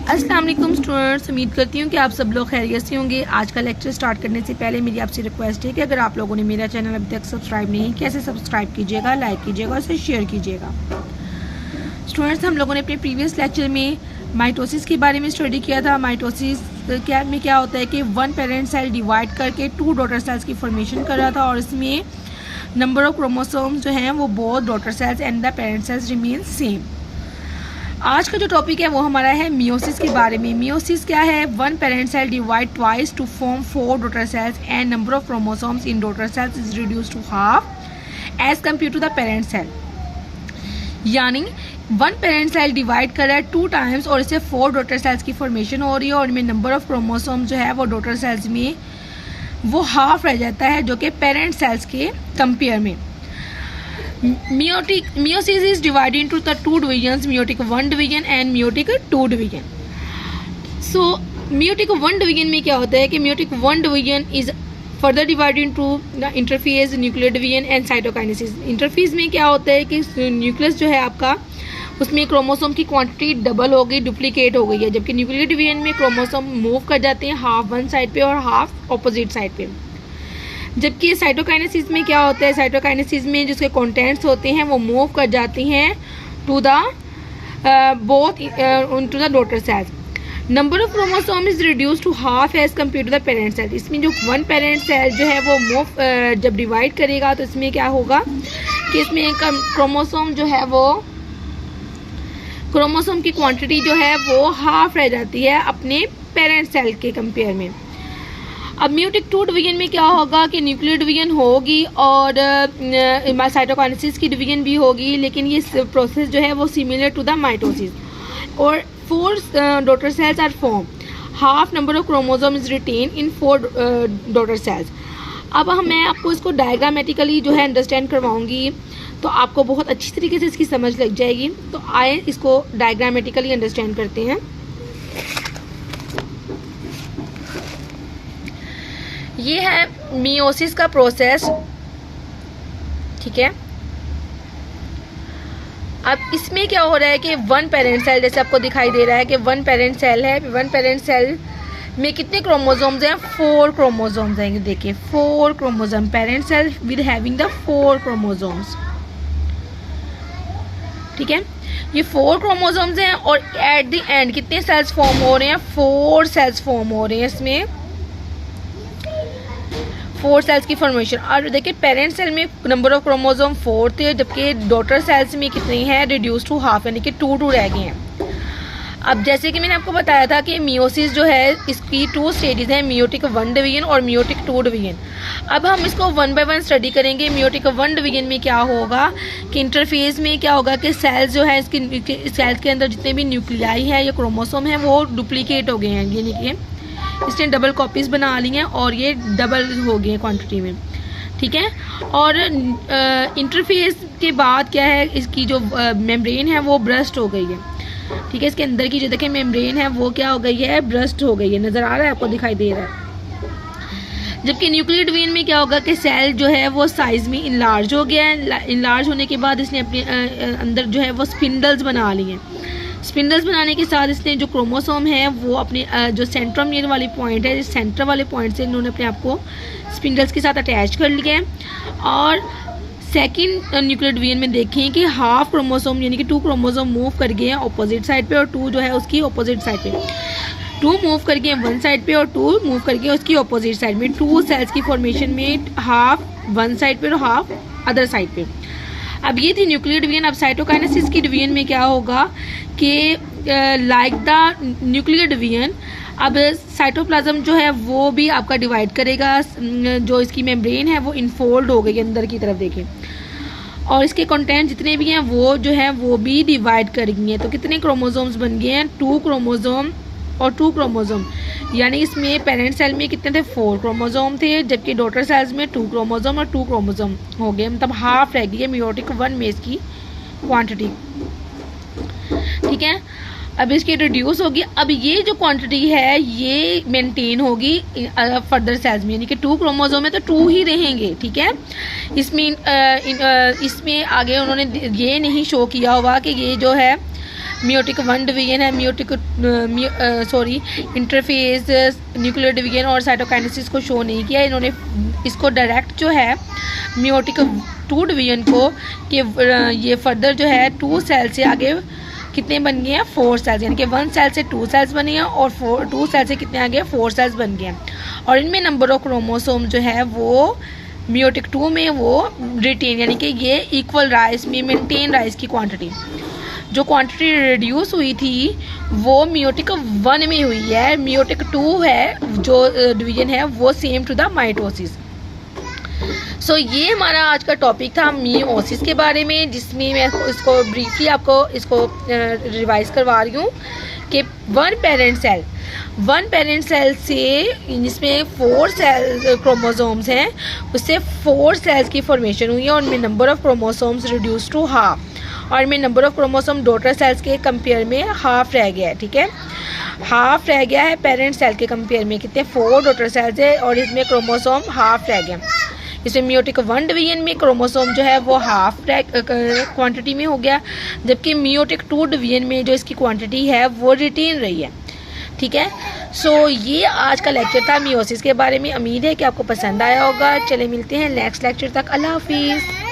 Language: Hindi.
अस्सलाम वालेकुम स्टूडेंट्स, उम्मीद करती हूँ कि आप सब लोग खैरियत से होंगे। आज का लेक्चर स्टार्ट करने से पहले मेरी आपसे रिक्वेस्ट है कि अगर आप लोगों ने मेरा चैनल अभी तक सब्सक्राइब नहीं किया, ऐसे सब्सक्राइब कीजिएगा, लाइक कीजिएगा और इसे शेयर कीजिएगा। स्टूडेंट्स, हम लोगों ने अपने प्रीवियस लेक्चर में माइटोसिस के बारे में स्टडी किया था। माइटोसिस क्या होता है कि वन पेरेंट सेल डिवाइड करके टू डॉटर सेल्स की फॉर्मेशन कर रहा था और इसमें नंबर ऑफ क्रोमोसोम्स जो हैं वो both daughter cells and the parent cells remain same. आज का जो टॉपिक है वो हमारा है मियोसिस के बारे में। मियोसिस क्या है? One parent cell divide twice to form four daughter cells and number of chromosomes in daughter cells is reduce to half as compare to the parent cell. यानी वन पेरेंट सेल डिवाइड कर रहा है टू टाइम्स और इससे फोर डॉटर सेल्स की फॉर्मेशन हो रही है और इनमें नंबर ऑफ क्रोमोसोम जो है वो डॉटर सेल्स में वो हाफ रह जाता है, जो कि पेरेंट सेल्स के कंपेयर में। Meiosis is divided into the two divisions, meiotic 1 division and meiotic 2 division. So meiotic 1 division में क्या होता है कि meiotic 1 division is further divided into the interphase, nuclear division and cytokinesis. Interphase में क्या होता है कि न्यूक्लियस जो है आपका उसमें क्रोमोसोम की क्वांटिटी डबल हो गई, डुप्लीकेट हो गई है, जबकि न्यूक्लियर डिवीजन में क्रोमोसोम मूव कर जाते हैं हाफ वन साइड पे और हाफ ऑपोजिट साइड पे। जबकि साइटोकाइनेसिस में क्या होता है? साइटोकाइनेसिस में जिसके कंटेंट्स होते हैं वो मूव कर जाती हैं to the both to the daughter cells. Number of chromosome is reduce to half as compare to the parent cell. इसमें जो वन पेरेंट सेल जो है वो मूव जब डिवाइड करेगा तो इसमें क्या होगा कि इसमें क्रोमोसोम जो है वो क्रोमोसोम की क्वांटिटी जो है वो हाफ रह जाती है अपने पेरेंट सेल के कंपेयर में। अब म्यूटिक 2 डिवीजन में क्या होगा कि न्यूक्लियर डिवीजन होगी और साइटोकाइनेसिस की डिवीजन भी होगी, लेकिन ये प्रोसेस जो है वो सिमिलर टू द माइटोसिस। और four daughter cells are form, half number of chromosome is retain in four daughter cells. अब मैं आपको इसको डायग्रामेटिकली जो है अंडरस्टैंड करवाऊंगी तो आपको बहुत अच्छी तरीके से इसकी समझ लग जाएगी। तो आए इसको डायग्रामेटिकली अंडरस्टैंड करते हैं। ये है मियोसिस का प्रोसेस, ठीक है। अब इसमें क्या हो रहा है कि वन पेरेंट सेल, जैसे आपको दिखाई दे रहा है कि वन पेरेंट सेल है। वन पेरेंट सेल में कितने क्रोमोसोम्स हैं? 4 क्रोमोसोम्स हैं। देखिए 4 chromosome, parent cell with having the 4 chromosomes, ठीक है। ये 4 क्रोमोसोम्स हैं और एट द एंड कितने सेल्स फॉर्म हो रहे हैं? 4 सेल्स फॉर्म हो रहे हैं। इसमें 4 सेल्स की फॉर्मेशन। और देखिए पेरेंट सेल में नंबर ऑफ क्रोमोसोम 4 थे, जबकि डॉटर सेल्स में कितने हैं? रिड्यूस टू हाफ, यानी कि 2 रह गए हैं। अब जैसे कि मैंने आपको बताया था कि मियोसिस जो है इसकी 2 स्टेजेस हैं, मियोटिक 1 डिवीजन और मियोटिक 2 डिवीजन। अब हम इसको वन बाय वन स्टडी करेंगे। मियोटिक 1 डिवीजन में क्या होगा कि इंटरफेस में क्या होगा कि सेल्स जो है इसकी सेल्स के अंदर जितने भी न्यूक्लियाई है या क्रोमोसोम है वो डुप्लीकेट हो गए हैं, यानी कि इसने डबल कॉपीज़ बना ली हैं और ये डबल हो गए हैं क्वांटिटी में, ठीक है। और इंटरफेस के बाद क्या है, इसकी जो मेम्ब्रेन है वो ब्रस्ट हो गई है, ठीक है। इसके अंदर की जो देखें मेम्ब्रेन है वो क्या हो गई है? ब्रस्ट हो गई है। नज़र आ रहा है आपको? दिखाई दे रहा है। जबकि न्यूक्लियर डिवीजन में क्या होगा कि सेल जो है वो साइज़ में इनलार्ज हो गया है। इनलार्ज होने के बाद इसने अपने अंदर जो है वो स्पिंडल्स बना ली हैं। स्पिंडल्स बनाने के साथ इसने जो क्रोमोसोम है वो अपने जो सेंट्रोमियर वाली पॉइंट है, इस सेंटर वाले पॉइंट से इन्होंने अपने आप को स्पिंडल्स के साथ अटैच कर लिया है। और सेकंड न्यूक्लियर डिवीजन में देखें कि हाफ क्रोमोसोम यानी कि 2 क्रोमोसोम मूव कर गए हैं ऑपोजिट साइड पे और 2 जो है उसकी ऑपोजिट साइड पे। 2 मूव कर गए वन साइड पे और 2 मूव कर गए उसकी ऑपोजिट साइड में। 2 सेल्स की फॉर्मेशन में हाफ वन साइड पे और हाफ अदर साइड पे। अब ये थी न्यूक्लियर डिवीजन। अब साइटोकाइनेसिस की डिवीजन में क्या होगा कि लाइक द न्यूक्लियर डिवीजन अब साइटोप्लाज्म जो है वो भी आपका डिवाइड करेगा। जो इसकी मेम्ब्रेन है वो इनफोल्ड हो गई अंदर की तरफ, देखें, और इसके कंटेंट जितने भी हैं वो जो है वो भी डिवाइड कर गई हैं। तो कितने क्रोमोसोम्स बन गए हैं? 2 क्रोमोसोम और 2 क्रोमोसोम, यानी इसमें पेरेंट सेल में कितने थे? 4 क्रोमोसोम थे, जबकि डॉटर सेल्स में 2 क्रोमोसोम और 2 क्रोमोसोम हो गए, मतलब हाफ रह गई है मियोटिक 1 में इसकी क्वांटिटी, ठीक है। अब इसकी रिड्यूस होगी। अब ये जो क्वांटिटी है ये मेंटेन होगी फर्दर सेल्स में, यानी कि 2 क्रोमोसोम है तो 2 ही रहेंगे, ठीक है। इसमें आगे उन्होंने ये नहीं शो किया होगा कि ये जो है मियोटिक 1 डिवीजन है, मियोटिक इंटरफेस, न्यूक्लियर डिवीजन और साइटोकाइनेसिस को शो नहीं किया इन्होंने। इसको डायरेक्ट जो है मियोटिक 2 डिवीजन को कि ये फर्दर जो है 2 सेल से आगे कितने बन गए हैं, 4 सेल्स, यानी कि 1 सेल से 2 सेल्स बने हैं और 2 सेल से कितने आ गए, 4 सेल्स बन गए हैं। और इनमें नंबर ऑफ क्रोमोसोम जो है वो मियोटिक 2 में वो रिटेन, यानी कि ये इक्वल राइस में मेंटेन राइस की क्वांटिटी, जो क्वांटिटी रिड्यूस हुई थी वो मियोटिक 1 में हुई है। मियोटिक 2 है जो डिवीजन है वो सेम टू द माइटोसिस। सो ये हमारा आज का टॉपिक था मियोसिस के बारे में, जिसमें मैं इसको ब्रीफली आपको इसको रिवाइज करवा रही हूँ कि वन पेरेंट सेल से जिसमें 4 सेल क्रोमोसोम्स हैं उससे 4 सेल्स की फॉर्मेशन हुई है और उनमें number of chromosomes reduce to half, और इनमें number of chromosome daughter cells के कंपेयर में हाफ रह गया है। ठीक है, हाफ रह गया है पेरेंट सेल के कंपेयर में, कितने 4 डॉटर सेल्स है और इसमें क्रोमोसोम हाफ रह गया। इसमें मियोटिक 1 डिवीजन में क्रोमोसोम जो है वो हाफ क्वांटिटी में हो गया, जबकि मियोटिक 2 डिवीजन में जो इसकी क्वांटिटी है वो रिटेन रही है। ठीक है, सो ये आज का लेक्चर था मियोसिस के बारे में। उम्मीद है कि आपको पसंद आया होगा। चले मिलते हैं नेक्स्ट लेक्चर तक। अल्लाह हाफिज़।